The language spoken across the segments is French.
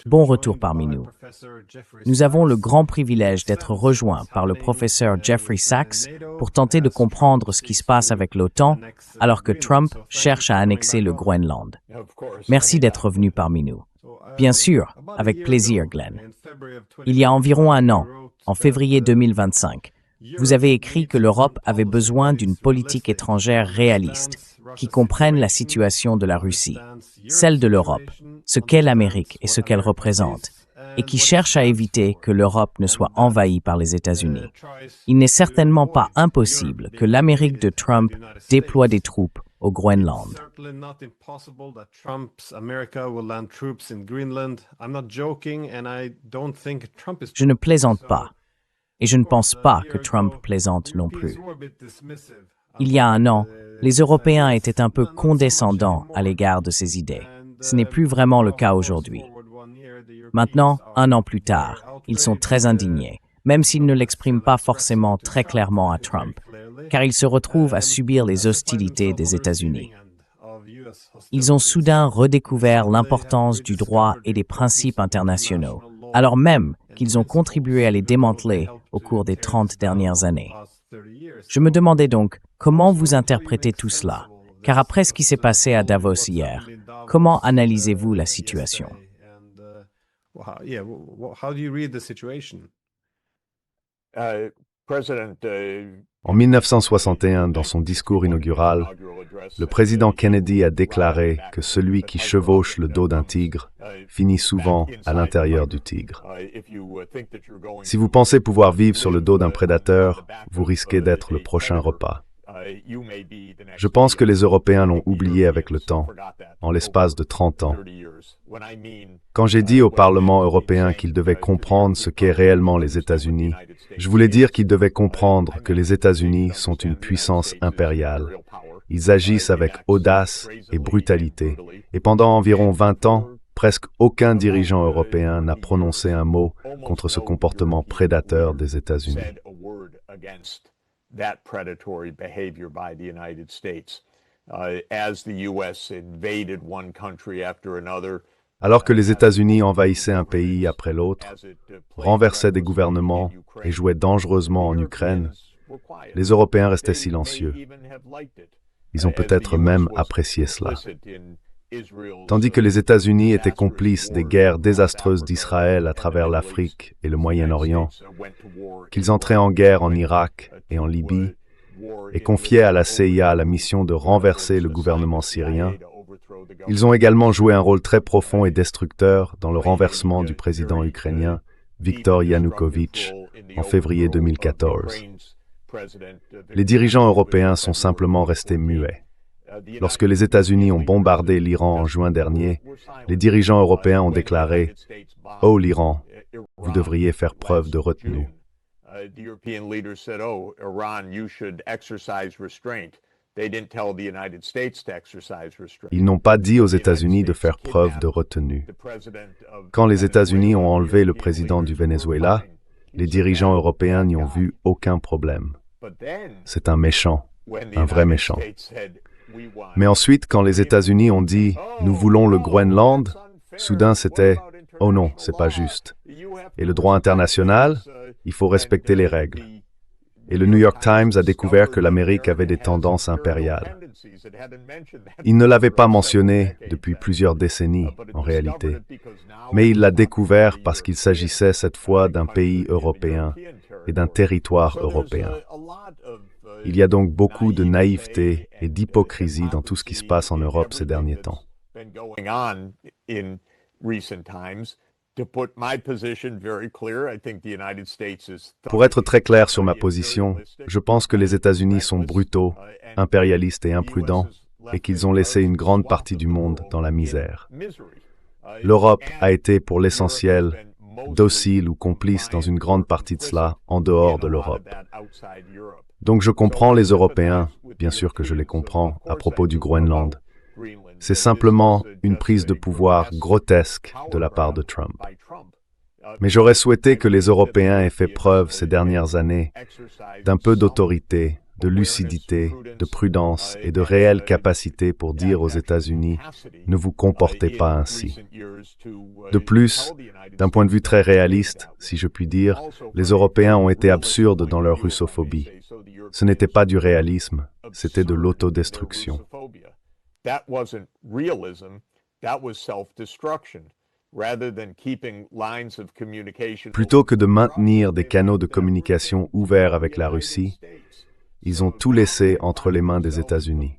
Bon retour parmi nous. Nous avons le grand privilège d'être rejoints par le professeur Jeffrey Sachs pour tenter de comprendre ce qui se passe avec l'OTAN alors que Trump cherche à annexer le Groenland. Merci d'être venu parmi nous. Bien sûr, avec plaisir, Glenn. Il y a environ un an, en février 2025, vous avez écrit que l'Europe avait besoin d'une politique étrangère réaliste, qui comprenne la situation de la Russie, celle de l'Europe, ce qu'est l'Amérique et ce qu'elle représente, et qui cherche à éviter que l'Europe ne soit envahie par les États-Unis. Il n'est certainement pas impossible que l'Amérique de Trump déploie des troupes au Groenland. Je ne plaisante pas, et je ne pense pas que Trump plaisante non plus. Il y a un an, les Européens étaient un peu condescendants à l'égard de ces idées. Ce n'est plus vraiment le cas aujourd'hui. Maintenant, un an plus tard, ils sont très indignés, même s'ils ne l'expriment pas forcément très clairement à Trump, car ils se retrouvent à subir les hostilités des États-Unis. Ils ont soudain redécouvert l'importance du droit et des principes internationaux, alors même qu'ils ont contribué à les démanteler au cours des 30 dernières années. Je me demandais donc, comment vous interprétez tout cela? Car après ce qui s'est passé à Davos hier, comment analysez-vous la situation? En 1961, dans son discours inaugural, le président Kennedy a déclaré que celui qui chevauche le dos d'un tigre finit souvent à l'intérieur du tigre. Si vous pensez pouvoir vivre sur le dos d'un prédateur, vous risquez d'être le prochain repas. Je pense que les Européens l'ont oublié avec le temps, en l'espace de 30 ans. Quand j'ai dit au Parlement européen qu'il devait comprendre ce qu'est réellement les États-Unis, je voulais dire qu'ils devaient comprendre que les États-Unis sont une puissance impériale. Ils agissent avec audace et brutalité. Et pendant environ 20 ans, presque aucun dirigeant européen n'a prononcé un mot contre ce comportement prédateur des États-Unis. That predatory behavior by the United States. As the U.S. invaded one country after another, alors que les États-Unis envahissaient un pays après l'autre, renversaient des gouvernements et jouaient dangereusement en Ukraine, les Européens restaient silencieux. Ils ont peut-être même apprécié cela. Tandis que les États-Unis étaient complices des guerres désastreuses d'Israël à travers l'Afrique et le Moyen-Orient, qu'ils entraient en guerre en Irak et en Libye, et confiaient à la CIA la mission de renverser le gouvernement syrien, ils ont également joué un rôle très profond et destructeur dans le renversement du président ukrainien Viktor Yanukovych en février 2014. Les dirigeants européens sont simplement restés muets. Lorsque les États-Unis ont bombardé l'Iran en juin dernier, les dirigeants européens ont déclaré « Oh l'Iran, vous devriez faire preuve de retenue ». Ils n'ont pas dit aux États-Unis de faire preuve de retenue. Quand les États-Unis ont enlevé le président du Venezuela, les dirigeants européens n'y ont vu aucun problème. C'est un méchant, un vrai méchant. Mais ensuite, quand les États-Unis ont dit « Nous voulons le Groenland », soudain c'était « Oh non, c'est pas juste. Et le droit international, il faut respecter les règles. » Et le New York Times a découvert que l'Amérique avait des tendances impériales. Il ne l'avait pas mentionné depuis plusieurs décennies, en réalité. Mais il l'a découvert parce qu'il s'agissait cette fois d'un pays européen et d'un territoire européen. Il y a donc beaucoup de naïveté et d'hypocrisie dans tout ce qui se passe en Europe ces derniers temps. Pour être très clair sur ma position, je pense que les États-Unis sont brutaux, impérialistes et imprudents, et qu'ils ont laissé une grande partie du monde dans la misère. L'Europe a été, pour l'essentiel, docile ou complice dans une grande partie de cela, en dehors de l'Europe. Donc je comprends les Européens, bien sûr que je les comprends, à propos du Groenland. C'est simplement une prise de pouvoir grotesque de la part de Trump. Mais j'aurais souhaité que les Européens aient fait preuve ces dernières années d'un peu d'autorité, de lucidité, de prudence et de réelle capacité pour dire aux États-Unis « Ne vous comportez pas ainsi ». De plus, d'un point de vue très réaliste, si je puis dire, les Européens ont été absurdes dans leur russophobie. Ce n'était pas du réalisme, c'était de l'autodestruction. Plutôt que de maintenir des canaux de communication ouverts avec la Russie, ils ont tout laissé entre les mains des États-Unis.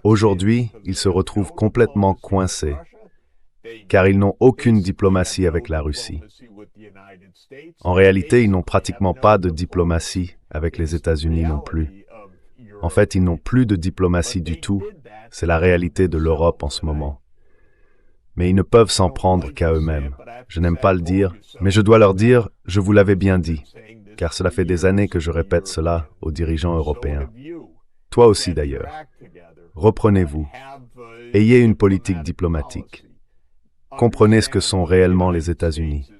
Aujourd'hui, ils se retrouvent complètement coincés, car ils n'ont aucune diplomatie avec la Russie. En réalité, ils n'ont pratiquement pas de diplomatie avec les États-Unis non plus. En fait, ils n'ont plus de diplomatie du tout. C'est la réalité de l'Europe en ce moment. Mais ils ne peuvent s'en prendre qu'à eux-mêmes. Je n'aime pas le dire, mais je dois leur dire « je vous l'avais bien dit », car cela fait des années que je répète cela aux dirigeants européens. Toi aussi d'ailleurs. Reprenez-vous. Ayez une politique diplomatique. Comprenez ce que sont réellement les États-Unis.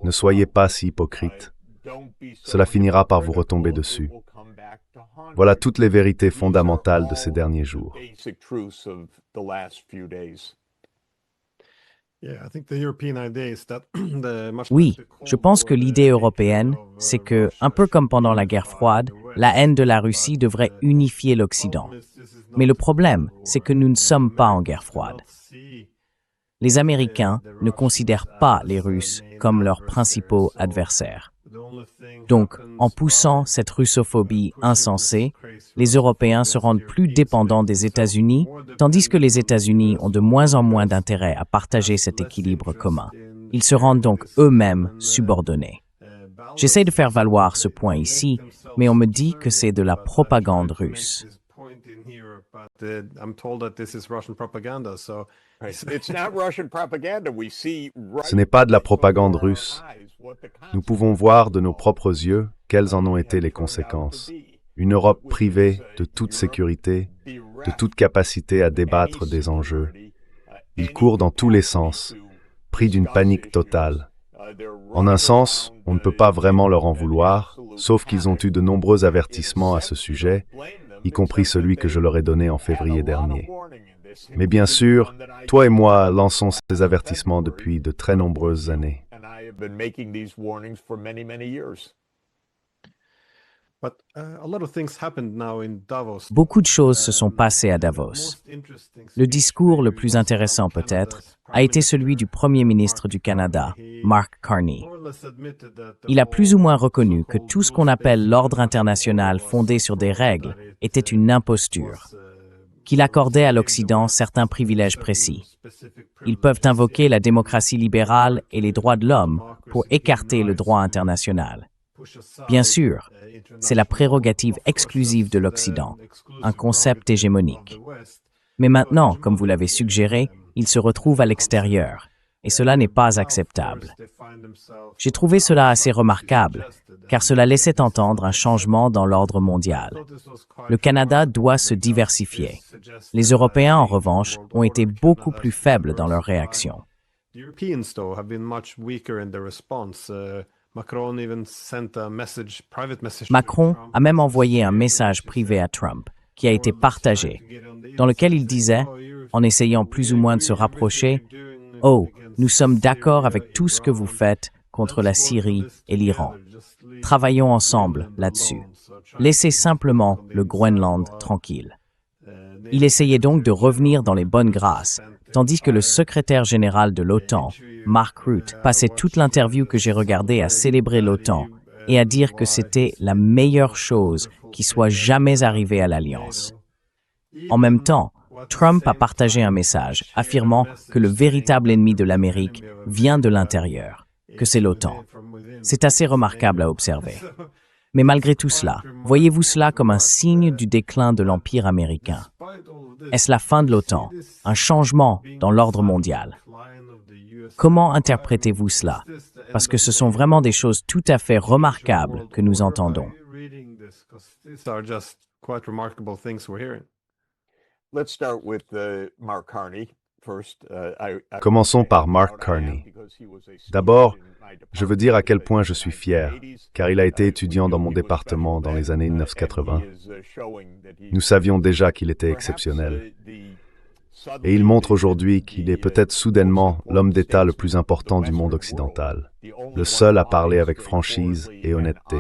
Ne soyez pas si hypocrites. Cela finira par vous retomber dessus. Voilà toutes les vérités fondamentales de ces derniers jours. Oui, je pense que l'idée européenne, c'est que, un peu comme pendant la guerre froide, la haine de la Russie devrait unifier l'Occident. Mais le problème, c'est que nous ne sommes pas en guerre froide. Les Américains ne considèrent pas les Russes comme leurs principaux adversaires. Donc, en poussant cette russophobie insensée, les Européens se rendent plus dépendants des États-Unis, tandis que les États-Unis ont de moins en moins d'intérêt à partager cet équilibre commun. Ils se rendent donc eux-mêmes subordonnés. J'essaie de faire valoir ce point ici, mais on me dit que c'est de la propagande russe. Ce n'est pas de la propagande russe. Nous pouvons voir de nos propres yeux quelles en ont été les conséquences. Une Europe privée de toute sécurité, de toute capacité à débattre des enjeux. Ils courent dans tous les sens, pris d'une panique totale. En un sens, on ne peut pas vraiment leur en vouloir, sauf qu'ils ont eu de nombreux avertissements à ce sujet, y compris celui que je leur ai donné en février dernier. Mais bien sûr, toi et moi lançons ces avertissements depuis de très nombreuses années. Beaucoup de choses se sont passées à Davos. Le discours le plus intéressant peut-être a été celui du Premier ministre du Canada, Mark Carney. Il a plus ou moins reconnu que tout ce qu'on appelle l'ordre international fondé sur des règles était une imposture, qu'il accordait à l'Occident certains privilèges précis. Ils peuvent invoquer la démocratie libérale et les droits de l'homme pour écarter le droit international. Bien sûr, c'est la prérogative exclusive de l'Occident, un concept hégémonique. Mais maintenant, comme vous l'avez suggéré, ils se retrouvent à l'extérieur, et cela n'est pas acceptable. J'ai trouvé cela assez remarquable, car cela laissait entendre un changement dans l'ordre mondial. Le Canada doit se diversifier. Les Européens, en revanche, ont été beaucoup plus faibles dans leur réaction. Macron a même envoyé un message privé à Trump, qui a été partagé, dans lequel il disait, en essayant plus ou moins de se rapprocher, « Oh, nous sommes d'accord avec tout ce que vous faites contre la Syrie et l'Iran. Travaillons ensemble là-dessus. Laissez simplement le Groenland tranquille. » Il essayait donc de revenir dans les bonnes grâces, tandis que le secrétaire général de l'OTAN, Mark Rutte, passait toute l'interview que j'ai regardée à célébrer l'OTAN et à dire que c'était la meilleure chose qui soit jamais arrivée à l'Alliance. En même temps, Trump a partagé un message affirmant que le véritable ennemi de l'Amérique vient de l'intérieur, que c'est l'OTAN. C'est assez remarquable à observer. Mais malgré tout cela, voyez-vous cela comme un signe du déclin de l'Empire américain? Est-ce la fin de l'OTAN, un changement dans l'ordre mondial? Comment interprétez-vous cela? Parce que ce sont vraiment des choses tout à fait remarquables que nous entendons. Commençons par Mark Carney. D'abord, je veux dire à quel point je suis fier, car il a été étudiant dans mon département dans les années 1980. Nous savions déjà qu'il était exceptionnel. Et il montre aujourd'hui qu'il est peut-être soudainement l'homme d'État le plus important du monde occidental, le seul à parler avec franchise et honnêteté.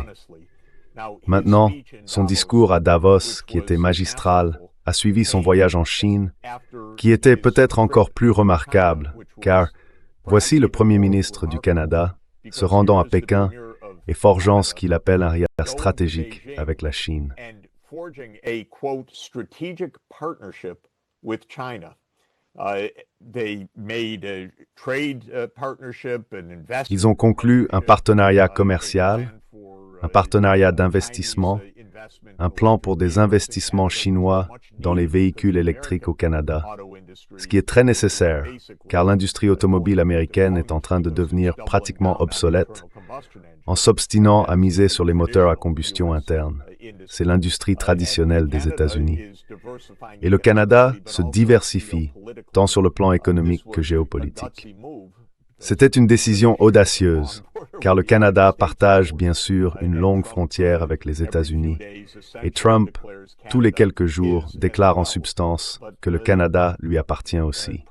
Maintenant, son discours à Davos, qui était magistral, a suivi son voyage en Chine, qui était peut-être encore plus remarquable, car voici le Premier ministre du Canada se rendant à Pékin et forgeant ce qu'il appelle un lien stratégique avec la Chine. Ils ont conclu un partenariat commercial, un partenariat d'investissement, un plan pour des investissements chinois dans les véhicules électriques au Canada, ce qui est très nécessaire, car l'industrie automobile américaine est en train de devenir pratiquement obsolète, en s'obstinant à miser sur les moteurs à combustion interne. C'est l'industrie traditionnelle des États-Unis. Et le Canada se diversifie, tant sur le plan économique que géopolitique. C'était une décision audacieuse, car le Canada partage bien sûr une longue frontière avec les États-Unis, et Trump, tous les quelques jours, déclare en substance que le Canada lui appartient aussi.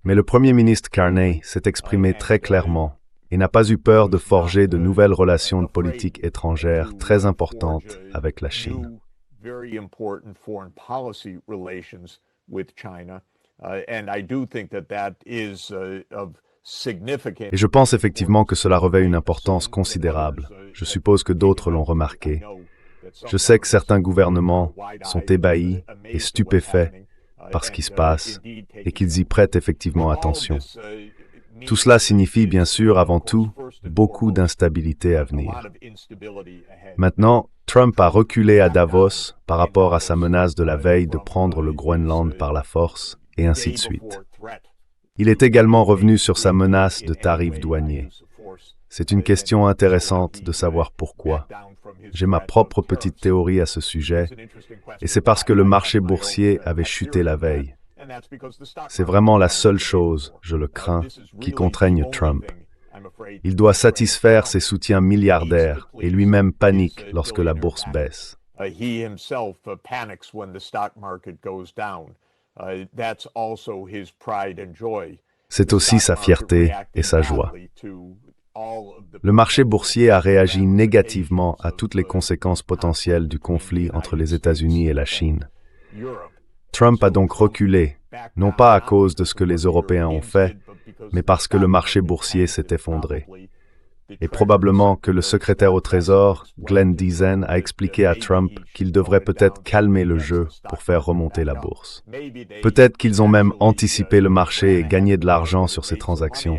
Mais le Premier ministre Carney s'est exprimé très clairement et n'a pas eu peur de forger de nouvelles relations de politique étrangère très importantes avec la Chine. Et je pense effectivement que cela revêt une importance considérable. Je suppose que d'autres l'ont remarqué. Je sais que certains gouvernements sont ébahis et stupéfaits par ce qui se passe et qu'ils y prêtent effectivement attention. Tout cela signifie bien sûr avant tout beaucoup d'instabilité à venir. Maintenant, Trump a reculé à Davos par rapport à sa menace de la veille de prendre le Groenland par la force, et ainsi de suite. Il est également revenu sur sa menace de tarifs douaniers. C'est une question intéressante de savoir pourquoi. J'ai ma propre petite théorie à ce sujet, et c'est parce que le marché boursier avait chuté la veille. C'est vraiment la seule chose, je le crains, qui contraigne Trump. Il doit satisfaire ses soutiens milliardaires et lui-même panique lorsque la bourse baisse. C'est aussi sa fierté et sa joie. Le marché boursier a réagi négativement à toutes les conséquences potentielles du conflit entre les États-Unis et la Chine. Trump a donc reculé, non pas à cause de ce que les Européens ont fait, mais parce que le marché boursier s'est effondré. Et probablement que le secrétaire au Trésor, Glenn Deason, a expliqué à Trump qu'il devrait peut-être calmer le jeu pour faire remonter la bourse. Peut-être qu'ils ont même anticipé le marché et gagné de l'argent sur ces transactions,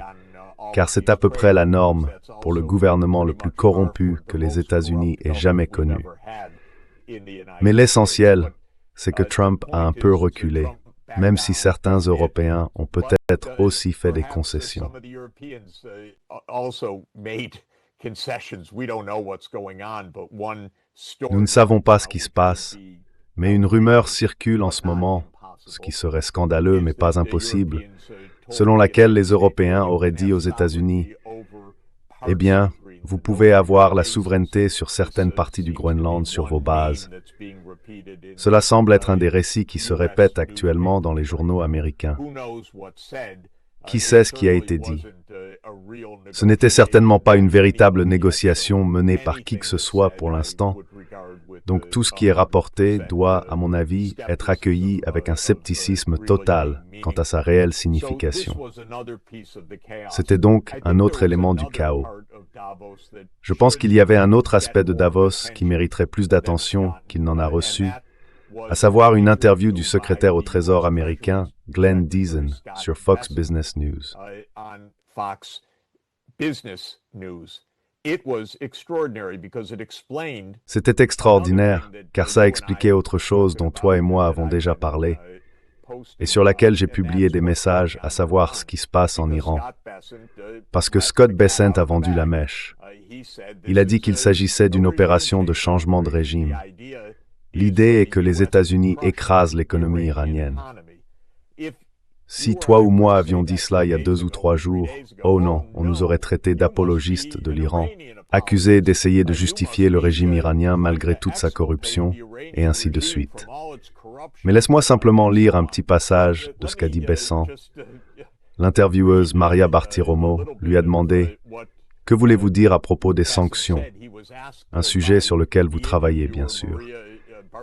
car c'est à peu près la norme pour le gouvernement le plus corrompu que les États-Unis aient jamais connu. Mais l'essentiel, c'est que Trump a un peu reculé, même si certains Européens ont peut-être aussi fait des concessions. Nous ne savons pas ce qui se passe, mais une rumeur circule en ce moment, ce qui serait scandaleux mais pas impossible, selon laquelle les Européens auraient dit aux États-Unis « Eh bien, vous pouvez avoir la souveraineté sur certaines parties du Groenland sur vos bases. » Cela semble être un des récits qui se répètent actuellement dans les journaux américains. Qui sait ce qui a été dit? Ce n'était certainement pas une véritable négociation menée par qui que ce soit pour l'instant. Donc tout ce qui est rapporté doit, à mon avis, être accueilli avec un scepticisme total quant à sa réelle signification. C'était donc un autre élément du chaos. Je pense qu'il y avait un autre aspect de Davos qui mériterait plus d'attention qu'il n'en a reçu, à savoir une interview du secrétaire au Trésor américain, Glenn Deason, sur Fox Business News. C'était extraordinaire, car ça expliquait autre chose dont toi et moi avons déjà parlé, et sur laquelle j'ai publié des messages, à savoir ce qui se passe en Iran. Parce que Scott Bessent a vendu la mèche. Il a dit qu'il s'agissait d'une opération de changement de régime. L'idée est que les États-Unis écrasent l'économie iranienne. Si toi ou moi avions dit cela il y a 2 ou 3 jours, oh non, on nous aurait traités d'apologistes de l'Iran, accusés d'essayer de justifier le régime iranien malgré toute sa corruption, et ainsi de suite. Mais laisse-moi simplement lire un petit passage de ce qu'a dit Bessant. L'intervieweuse Maria Bartiromo lui a demandé « Que voulez-vous dire à propos des sanctions ?» Un sujet sur lequel vous travaillez, bien sûr.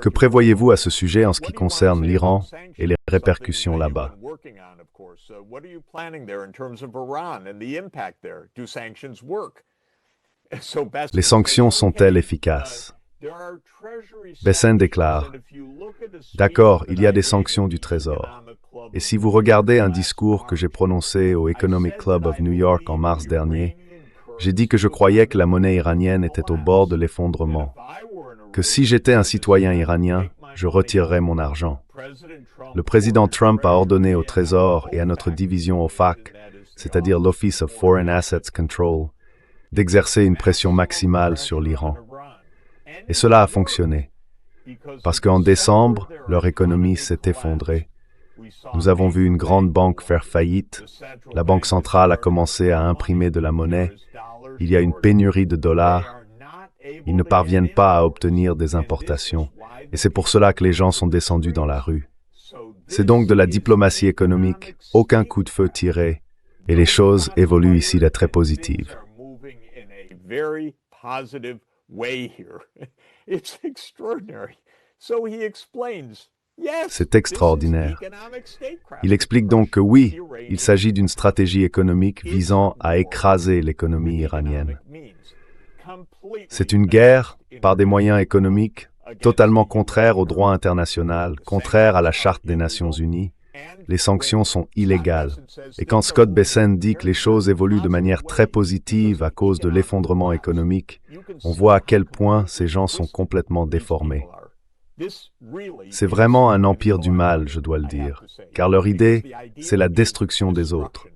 Que prévoyez-vous à ce sujet en ce qui concerne l'Iran et les répercussions là-bas? Les sanctions sont-elles efficaces? Bessent déclare « D'accord, il y a des sanctions du Trésor. Et si vous regardez un discours que j'ai prononcé au Economic Club of New York en mars dernier, j'ai dit que je croyais que la monnaie iranienne était au bord de l'effondrement, que si j'étais un citoyen iranien, je retirerais mon argent. Le président Trump a ordonné au Trésor et à notre division OFAC, c'est-à-dire l'Office of Foreign Assets Control, d'exercer une pression maximale sur l'Iran. Et cela a fonctionné, parce qu'en décembre, leur économie s'est effondrée. Nous avons vu une grande banque faire faillite, la Banque centrale a commencé à imprimer de la monnaie, il y a une pénurie de dollars, ils ne parviennent pas à obtenir des importations, et c'est pour cela que les gens sont descendus dans la rue. C'est donc de la diplomatie économique, aucun coup de feu tiré, et les choses évoluent ici de très positives. C'est extraordinaire. Il explique donc que oui, il s'agit d'une stratégie économique visant à écraser l'économie iranienne. C'est une guerre par des moyens économiques totalement contraires au droit international, contraires à la Charte des Nations Unies. Les sanctions sont illégales. Et quand Scott Bessent dit que les choses évoluent de manière très positive à cause de l'effondrement économique, on voit à quel point ces gens sont complètement déformés. C'est vraiment un empire du mal, je dois le dire, car leur idée, c'est la destruction des autres.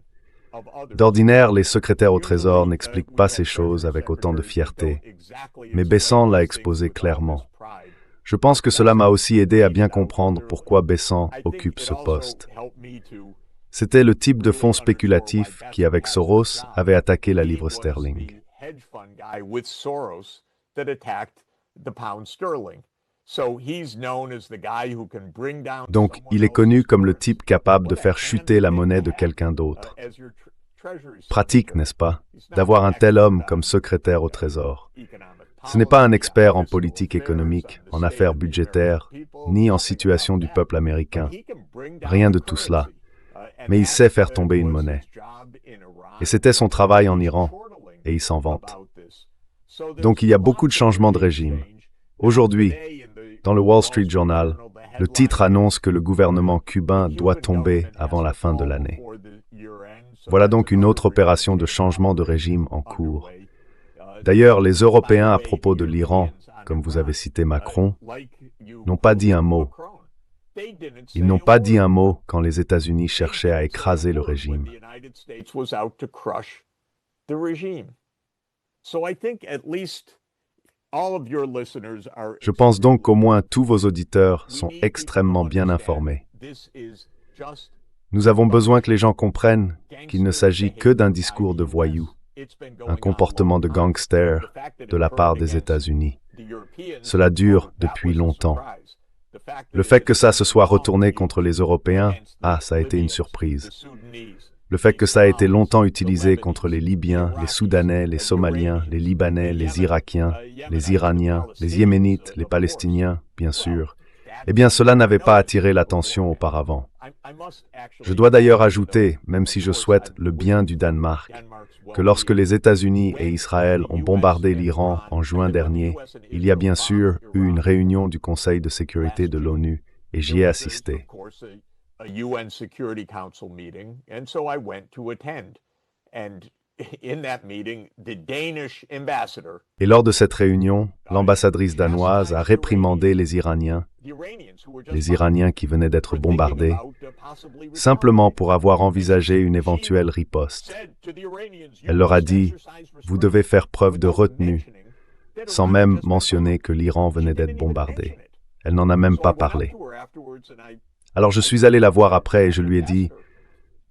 D'ordinaire, les secrétaires au Trésor n'expliquent pas ces choses avec autant de fierté, mais Bessant l'a exposé clairement. Je pense que cela m'a aussi aidé à bien comprendre pourquoi Bessant occupe ce poste. C'était le type de fonds spéculatif qui, avec Soros, avait attaqué la livre sterling. Donc, il est connu comme le type capable de faire chuter la monnaie de quelqu'un d'autre. Pratique, n'est-ce pas, d'avoir un tel homme comme secrétaire au Trésor. Ce n'est pas un expert en politique économique, en affaires budgétaires, ni en situation du peuple américain. Rien de tout cela. Mais il sait faire tomber une monnaie. Et c'était son travail en Iran, et il s'en vante. Donc il y a beaucoup de changements de régime. Aujourd'hui, dans le Wall Street Journal, le titre annonce que le gouvernement cubain doit tomber avant la fin de l'année. Voilà donc une autre opération de changement de régime en cours. D'ailleurs, les Européens à propos de l'Iran, comme vous avez cité Macron, n'ont pas dit un mot. Ils n'ont pas dit un mot quand les États-Unis cherchaient à écraser le régime. Je pense donc qu'au moins tous vos auditeurs sont extrêmement bien informés. Nous avons besoin que les gens comprennent qu'il ne s'agit que d'un discours de voyous, un comportement de gangster de la part des États-Unis. Cela dure depuis longtemps. Le fait que ça se soit retourné contre les Européens, ça a été une surprise. Le fait que ça a été longtemps utilisé contre les Libyens, les Soudanais, les Somaliens, les Libanais, les Irakiens, les Iraniens, les Yéménites, les Palestiniens, bien sûr, eh bien cela n'avait pas attiré l'attention auparavant. Je dois d'ailleurs ajouter, même si je souhaite le bien du Danemark, que lorsque les États-Unis et Israël ont bombardé l'Iran en juin dernier, il y a bien sûr eu une réunion du Conseil de sécurité de l'ONU et j'y ai assisté. Et lors de cette réunion, l'ambassadrice danoise a réprimandé les Iraniens qui venaient d'être bombardés, simplement pour avoir envisagé une éventuelle riposte. Elle leur a dit « Vous devez faire preuve de retenue », sans même mentionner que l'Iran venait d'être bombardé. Elle n'en a même pas parlé. Alors je suis allé la voir après et je lui ai dit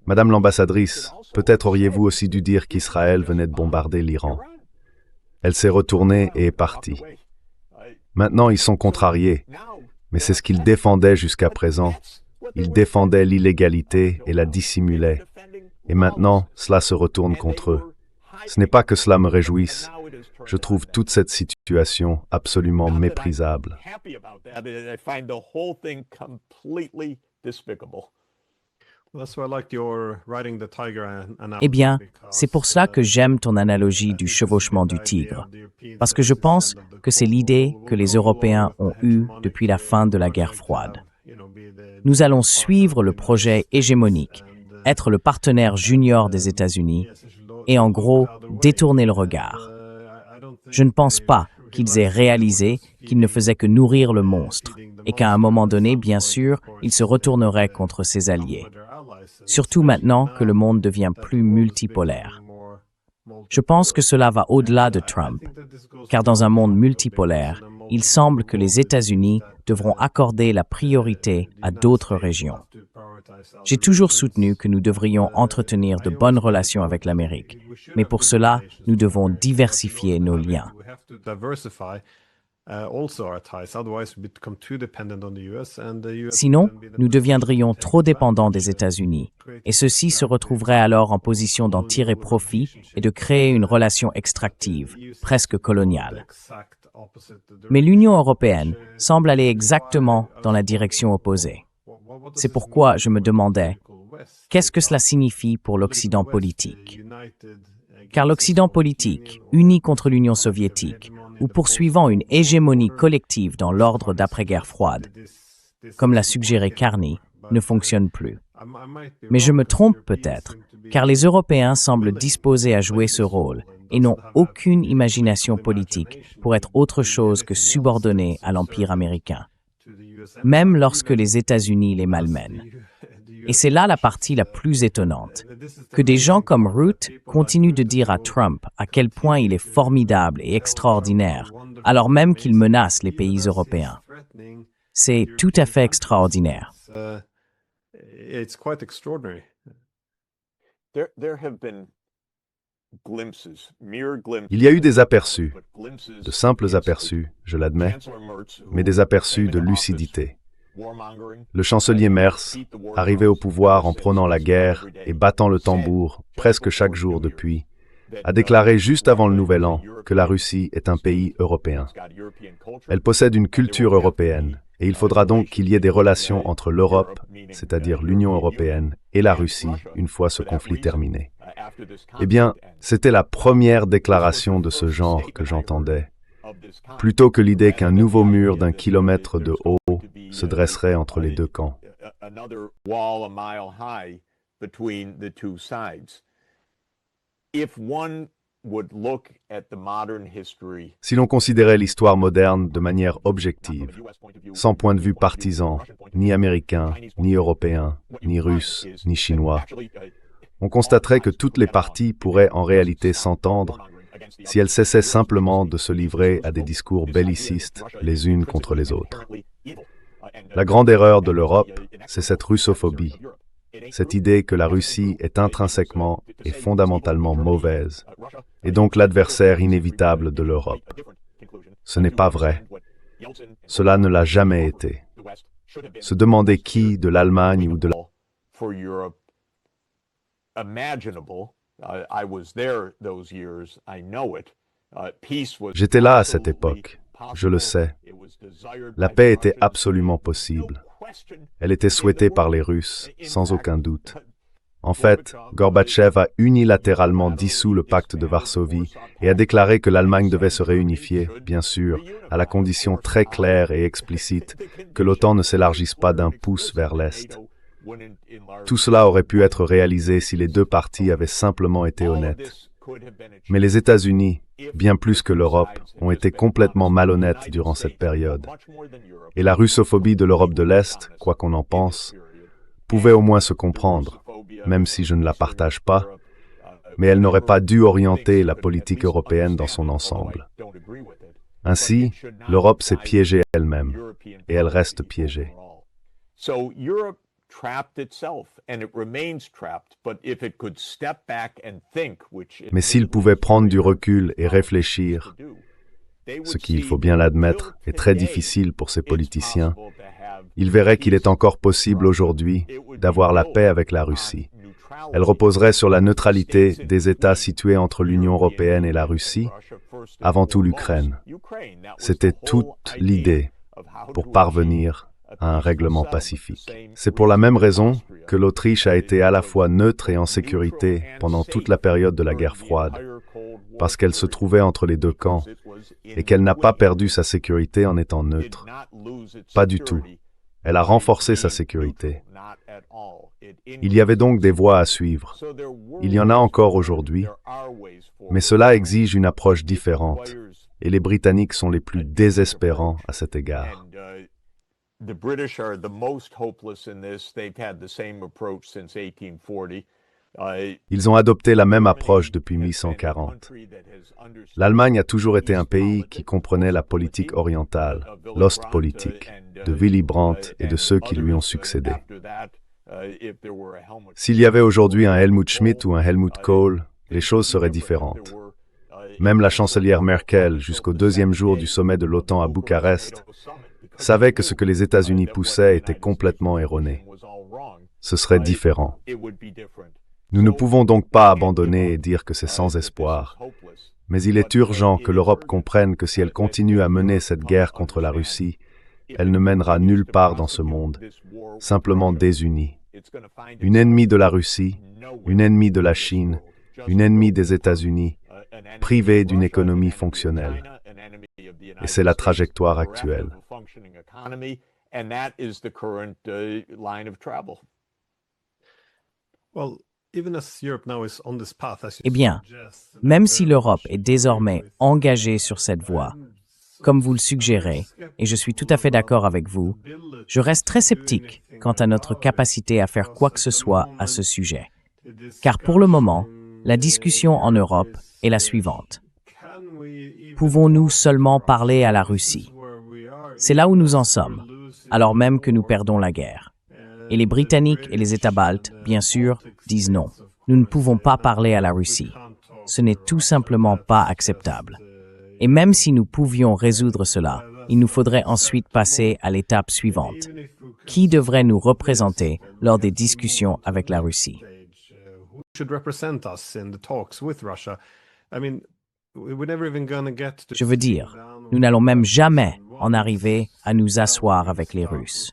Madame l'ambassadrice, peut-être auriez-vous aussi dû dire qu'Israël venait de bombarder l'Iran. Elle s'est retournée et est partie. Maintenant, ils sont contrariés, mais c'est ce qu'ils défendaient jusqu'à présent. Ils défendaient l'illégalité et la dissimulaient. Et maintenant, cela se retourne contre eux. Ce n'est pas que cela me réjouisse. Je trouve toute cette situation absolument méprisable. Eh bien, c'est pour cela que j'aime ton analogie du chevauchement du tigre, parce que je pense que c'est l'idée que les Européens ont eue depuis la fin de la guerre froide. Nous allons suivre le projet hégémonique, être le partenaire junior des États-Unis et en gros détourner le regard. Je ne pense pas qu'ils aient réalisé qu'ils ne faisaient que nourrir le monstre et qu'à un moment donné, bien sûr, ils se retourneraient contre ses alliés. Surtout maintenant que le monde devient plus multipolaire. Je pense que cela va au-delà de Trump, car dans un monde multipolaire, il semble que les États-Unis devront accorder la priorité à d'autres régions. J'ai toujours soutenu que nous devrions entretenir de bonnes relations avec l'Amérique, mais pour cela, nous devons diversifier nos liens. Sinon, nous deviendrions trop dépendants des États-Unis, et ceux-ci se retrouveraient alors en position d'en tirer profit et de créer une relation extractive, presque coloniale. Mais l'Union européenne semble aller exactement dans la direction opposée. C'est pourquoi je me demandais, qu'est-ce que cela signifie pour l'Occident politique? Car l'Occident politique, uni contre l'Union soviétique, ou poursuivant une hégémonie collective dans l'ordre d'après-guerre froide, comme l'a suggéré Carney, ne fonctionne plus. Mais je me trompe peut-être, car les Européens semblent disposés à jouer ce rôle et n'ont aucune imagination politique pour être autre chose que subordonnés à l'Empire américain, même lorsque les États-Unis les malmènent. Et c'est là la partie la plus étonnante, que des gens comme Rutte continuent de dire à Trump à quel point il est formidable et extraordinaire, alors même qu'il menace les pays européens. C'est tout à fait extraordinaire. Il y a eu des aperçus, de simples aperçus, je l'admets, mais des aperçus de lucidité. Le chancelier Merz, arrivé au pouvoir en prônant la guerre et battant le tambour presque chaque jour depuis, a déclaré juste avant le Nouvel An que la Russie est un pays européen. Elle possède une culture européenne et il faudra donc qu'il y ait des relations entre l'Europe, c'est-à-dire l'Union européenne, et la Russie une fois ce conflit terminé. Eh bien, c'était la première déclaration de ce genre que j'entendais, plutôt que l'idée qu'un nouveau mur d'1 kilomètre de haut se dresserait entre les deux camps. Si l'on considérait l'histoire moderne de manière objective, sans point de vue partisan, ni américain, ni européen, ni russe, ni chinois, on constaterait que toutes les parties pourraient en réalité s'entendre si elles cessaient simplement de se livrer à des discours bellicistes les unes contre les autres. La grande erreur de l'Europe, c'est cette russophobie, cette idée que la Russie est intrinsèquement et fondamentalement mauvaise, et donc l'adversaire inévitable de l'Europe. Ce n'est pas vrai. Cela ne l'a jamais été. Se demander qui, de l'Allemagne ou de la... J'étais là à cette époque, je le sais. La paix était absolument possible. Elle était souhaitée par les Russes, sans aucun doute. En fait, Gorbatchev a unilatéralement dissous le pacte de Varsovie et a déclaré que l'Allemagne devait se réunifier, bien sûr, à la condition très claire et explicite que l'OTAN ne s'élargisse pas d'1 pouce vers l'Est. Tout cela aurait pu être réalisé si les deux parties avaient simplement été honnêtes. Mais les États-Unis, bien plus que l'Europe, ont été complètement malhonnêtes durant cette période. Et la russophobie de l'Europe de l'Est, quoi qu'on en pense, pouvait au moins se comprendre, même si je ne la partage pas, mais elle n'aurait pas dû orienter la politique européenne dans son ensemble. Ainsi, l'Europe s'est piégée elle-même, et elle reste piégée. Mais s'il pouvait prendre du recul et réfléchir, ce qui, il faut bien l'admettre, est très difficile pour ces politiciens, il verrait qu'il est encore possible aujourd'hui d'avoir la paix avec la Russie. Elle reposerait sur la neutralité des États situés entre l'Union européenne et la Russie, avant tout l'Ukraine. C'était toute l'idée pour parvenir à un règlement pacifique. C'est pour la même raison que l'Autriche a été à la fois neutre et en sécurité pendant toute la période de la guerre froide, parce qu'elle se trouvait entre les deux camps et qu'elle n'a pas perdu sa sécurité en étant neutre. Pas du tout. Elle a renforcé sa sécurité. Il y avait donc des voies à suivre. Il y en a encore aujourd'hui, mais cela exige une approche différente, et les Britanniques sont les plus désespérants à cet égard. The British are the most hopeless in this. They've had the same approach since 1840. Ils ont adopté la même approche depuis 1840. L'Allemagne a toujours été un pays qui comprenait la politique orientale, l'Ostpolitik, de Willy Brandt et de ceux qui lui ont succédé. S'il y avait aujourd'hui un Helmut Schmidt ou un Helmut Kohl, les choses seraient différentes. Même la chancelière Merkel, jusqu'au deuxième jour du sommet de l'OTAN à Bucarest, savait que ce que les États-Unis poussaient était complètement erroné. Ce serait différent. Nous ne pouvons donc pas abandonner et dire que c'est sans espoir. Mais il est urgent que l'Europe comprenne que si elle continue à mener cette guerre contre la Russie, elle ne mènera nulle part dans ce monde, simplement désunie. Une ennemie de la Russie, une ennemie de la Chine, une ennemie des États-Unis, privée d'une économie fonctionnelle. Et c'est la trajectoire actuelle. Eh bien, même si l'Europe est désormais engagée sur cette voie, comme vous le suggérez, et je suis tout à fait d'accord avec vous, je reste très sceptique quant à notre capacité à faire quoi que ce soit à ce sujet. Car pour le moment, la discussion en Europe est la suivante. Pouvons-nous seulement parler à la Russie? C'est là où nous en sommes, alors même que nous perdons la guerre. Et les Britanniques et les États baltes, bien sûr, disent non. Nous ne pouvons pas parler à la Russie. Ce n'est tout simplement pas acceptable. Et même si nous pouvions résoudre cela, il nous faudrait ensuite passer à l'étape suivante. Qui devrait nous représenter lors des discussions avec la Russie? Je veux dire, nous n'allons même jamais en arriver à nous asseoir avec les Russes.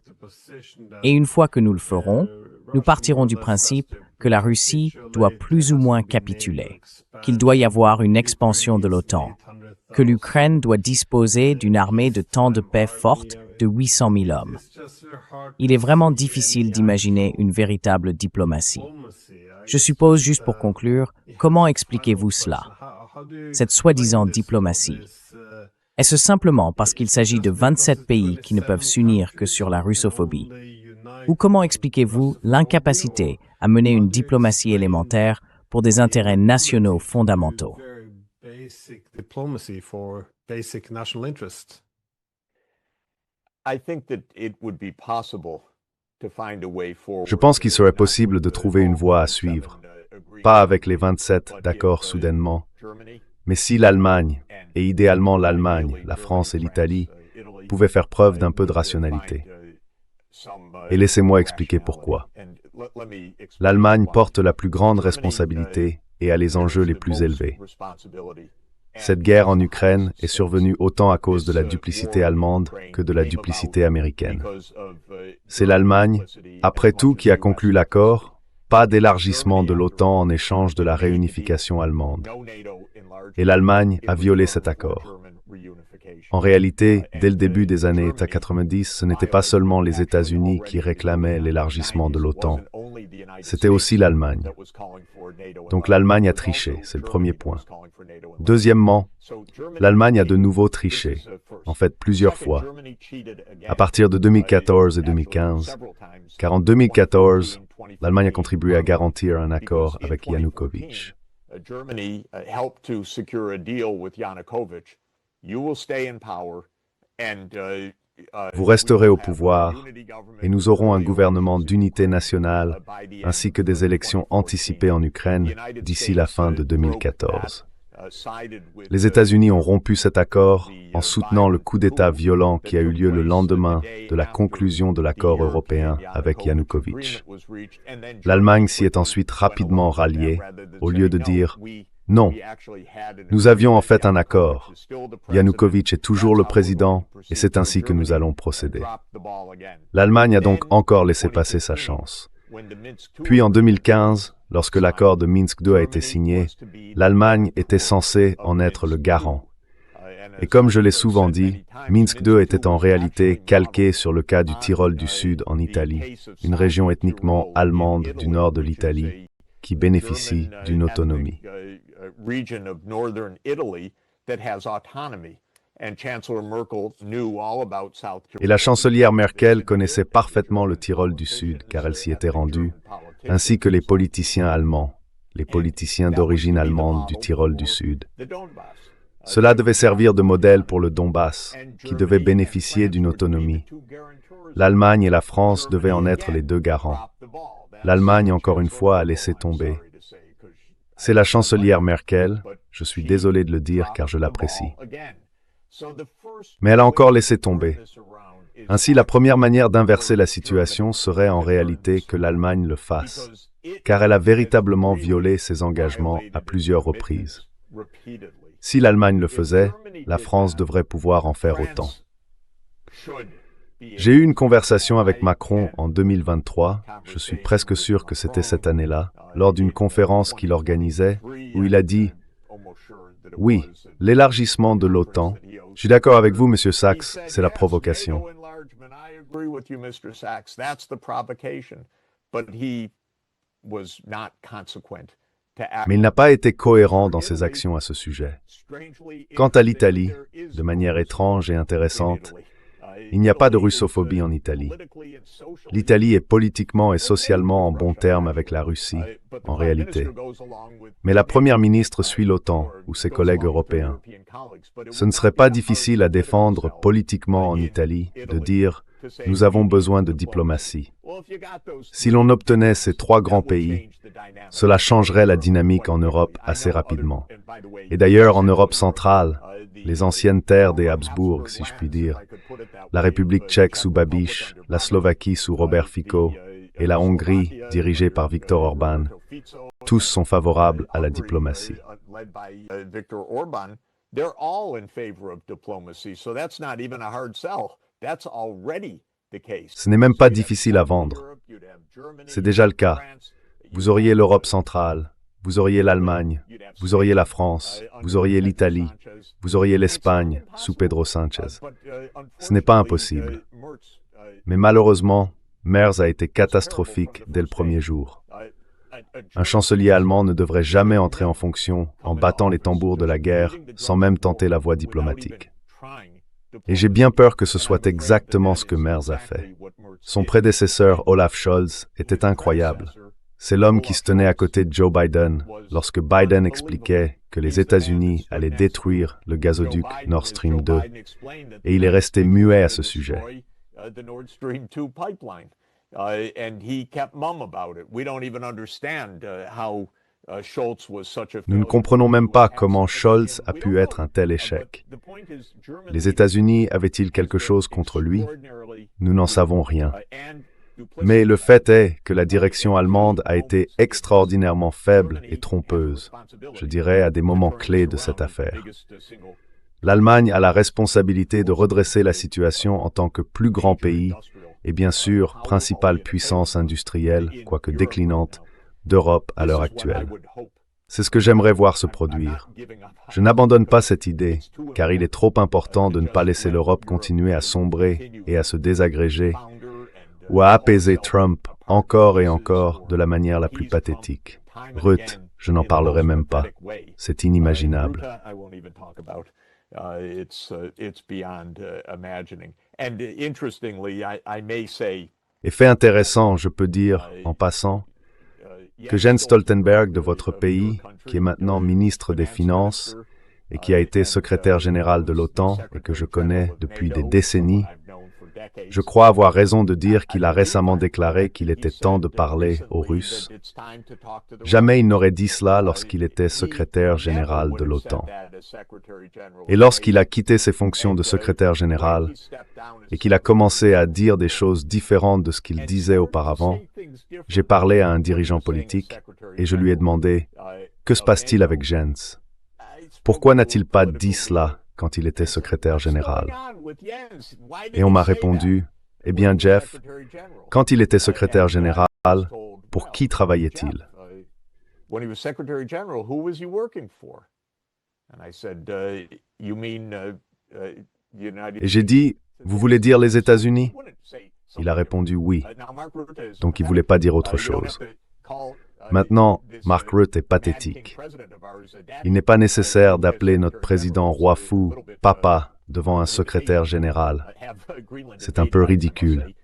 Et une fois que nous le ferons, nous partirons du principe que la Russie doit plus ou moins capituler, qu'il doit y avoir une expansion de l'OTAN, que l'Ukraine doit disposer d'une armée de temps de paix forte de 800 000 hommes. Il est vraiment difficile d'imaginer une véritable diplomatie. Je suppose, juste pour conclure, comment expliquez-vous cela? Cette soi-disant diplomatie. Est-ce simplement parce qu'il s'agit de 27 pays qui ne peuvent s'unir que sur la russophobie? Ou comment expliquez-vous l'incapacité à mener une diplomatie élémentaire pour des intérêts nationaux fondamentaux? Je pense qu'il serait possible de trouver une voie à suivre, pas avec les 27 d'accord soudainement, mais si l'Allemagne, et idéalement l'Allemagne, la France et l'Italie, pouvaient faire preuve d'un peu de rationalité. Et laissez-moi expliquer pourquoi. L'Allemagne porte la plus grande responsabilité et a les enjeux les plus élevés. Cette guerre en Ukraine est survenue autant à cause de la duplicité allemande que de la duplicité américaine. C'est l'Allemagne, après tout, qui a conclu l'accord, pas d'élargissement de l'OTAN en échange de la réunification allemande. Et l'Allemagne a violé cet accord. En réalité, dès le début des années 90, ce n'était pas seulement les États-Unis qui réclamaient l'élargissement de l'OTAN, c'était aussi l'Allemagne. Donc l'Allemagne a triché, c'est le premier point. Deuxièmement, l'Allemagne a de nouveau triché, en fait plusieurs fois, à partir de 2014 et 2015, car en 2014, l'Allemagne a contribué à garantir un accord avec Yanukovych. Germany helped to secure a deal with Yanukovych. You will stay in power, and Vous resterez au pouvoir et nous aurons un gouvernement d'unité nationale ainsi que des élections anticipées en Ukraine d'ici la fin de 2014. Les États-Unis ont rompu cet accord en soutenant le coup d'État violent qui a eu lieu le lendemain de la conclusion de l'accord européen avec Yanukovych. L'Allemagne s'y est ensuite rapidement ralliée, au lieu de dire « Non, nous avions en fait un accord. Yanukovych est toujours le président et c'est ainsi que nous allons procéder. » L'Allemagne a donc encore laissé passer sa chance. Puis en 2015, lorsque l'accord de Minsk II a été signé, l'Allemagne était censée en être le garant. Et comme je l'ai souvent dit, Minsk II était en réalité calqué sur le cas du Tyrol du Sud en Italie, une région ethniquement allemande du nord de l'Italie, qui bénéficie d'une autonomie. Et la chancelière Merkel connaissait parfaitement le Tyrol du Sud, car elle s'y était rendue, ainsi que les politiciens allemands, les politiciens d'origine allemande du Tyrol du Sud. Cela devait servir de modèle pour le Donbass, qui devait bénéficier d'une autonomie. L'Allemagne et la France devaient en être les deux garants. L'Allemagne, encore une fois, a laissé tomber. C'est la chancelière Merkel, je suis désolé de le dire car je l'apprécie. Mais elle a encore laissé tomber. Ainsi, la première manière d'inverser la situation serait en réalité que l'Allemagne le fasse, car elle a véritablement violé ses engagements à plusieurs reprises. Si l'Allemagne le faisait, la France devrait pouvoir en faire autant. J'ai eu une conversation avec Macron en 2023, je suis presque sûr que c'était cette année-là, lors d'une conférence qu'il organisait, où il a dit « Oui, l'élargissement de l'OTAN. Je suis d'accord avec vous, Monsieur Sachs, c'est la provocation. » Mais il n'a pas été cohérent dans ses actions à ce sujet. Quant à l'Italie, de manière étrange et intéressante, il n'y a pas de russophobie en Italie. L'Italie est politiquement et socialement en bons termes avec la Russie, en réalité. Mais la première ministre suit l'OTAN ou ses collègues européens. Ce ne serait pas difficile à défendre politiquement en Italie de dire « Nous avons besoin de diplomatie ». Si l'on obtenait ces trois grands pays, cela changerait la dynamique en Europe assez rapidement. Et d'ailleurs, en Europe centrale, les anciennes terres des Habsbourg, si je puis dire, la République tchèque sous Babiš, la Slovaquie sous Robert Fico et la Hongrie dirigée par Viktor Orban, tous sont favorables à la diplomatie. Ce n'est même pas difficile à vendre. C'est déjà le cas. Vous auriez l'Europe centrale, vous auriez l'Allemagne, vous auriez la France, vous auriez l'Italie, vous auriez l'Espagne sous Pedro Sánchez. Ce n'est pas impossible. Mais malheureusement, Merz a été catastrophique dès le premier jour. Un chancelier allemand ne devrait jamais entrer en fonction en battant les tambours de la guerre sans même tenter la voie diplomatique. Et j'ai bien peur que ce soit exactement ce que Merz a fait. Son prédécesseur Olaf Scholz était incroyable. C'est l'homme qui se tenait à côté de Joe Biden lorsque Biden expliquait que les États-Unis allaient détruire le gazoduc Nord Stream 2, et il est resté muet à ce sujet. Nous ne comprenons même pas comment Scholz a pu être un tel échec. Les États-Unis avaient-ils quelque chose contre lui? Nous n'en savons rien. Mais le fait est que la direction allemande a été extraordinairement faible et trompeuse, je dirais à des moments clés de cette affaire. L'Allemagne a la responsabilité de redresser la situation en tant que plus grand pays et bien sûr principale puissance industrielle, quoique déclinante, d'Europe à l'heure actuelle. C'est ce que j'aimerais voir se produire. Je n'abandonne pas cette idée, car il est trop important de ne pas laisser l'Europe continuer à sombrer et à se désagréger, ou à apaiser Trump encore et encore de la manière la plus pathétique. Ruth, je n'en parlerai même pas. C'est inimaginable. Et fait intéressant, je peux dire, en passant, que Jens Stoltenberg de votre pays, qui est maintenant ministre des Finances et qui a été secrétaire général de l'OTAN et que je connais depuis des décennies, Je crois avoir raison de dire qu'il a récemment déclaré qu'il était temps de parler aux Russes. Jamais il n'aurait dit cela lorsqu'il était secrétaire général de l'OTAN. Et lorsqu'il a quitté ses fonctions de secrétaire général et qu'il a commencé à dire des choses différentes de ce qu'il disait auparavant, j'ai parlé à un dirigeant politique et je lui ai demandé « Que se passe-t-il avec Jens? Pourquoi n'a-t-il pas dit cela quand il était secrétaire général ?» Et on m'a répondu « Eh bien, Jeff, quand il était secrétaire général, pour qui travaillait-il » Et j'ai dit « Vous voulez dire les États-Unis » Il a répondu « Oui ». Donc il ne voulait pas dire autre chose. Maintenant, Mark Rutte est pathétique. Il n'est pas nécessaire d'appeler notre président roi fou, papa, devant un secrétaire général. C'est un peu ridicule.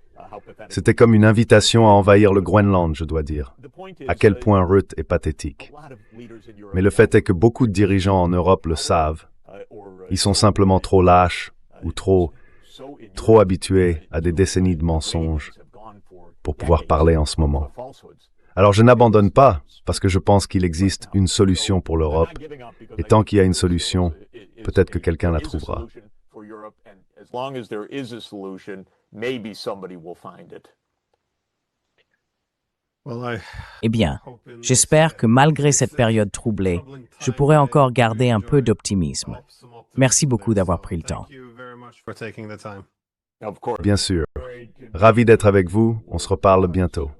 C'était comme une invitation à envahir le Groenland, je dois dire. À quel point Rutte est pathétique. Mais le fait est que beaucoup de dirigeants en Europe le savent. Ils sont simplement trop lâches ou trop habitués à des décennies de mensonges pour pouvoir parler en ce moment. Alors je n'abandonne pas, parce que je pense qu'il existe une solution pour l'Europe, et tant qu'il y a une solution, peut-être que quelqu'un la trouvera. Eh bien, j'espère que malgré cette période troublée, je pourrai encore garder un peu d'optimisme. Merci beaucoup d'avoir pris le temps. Bien sûr. Ravi d'être avec vous, on se reparle bientôt.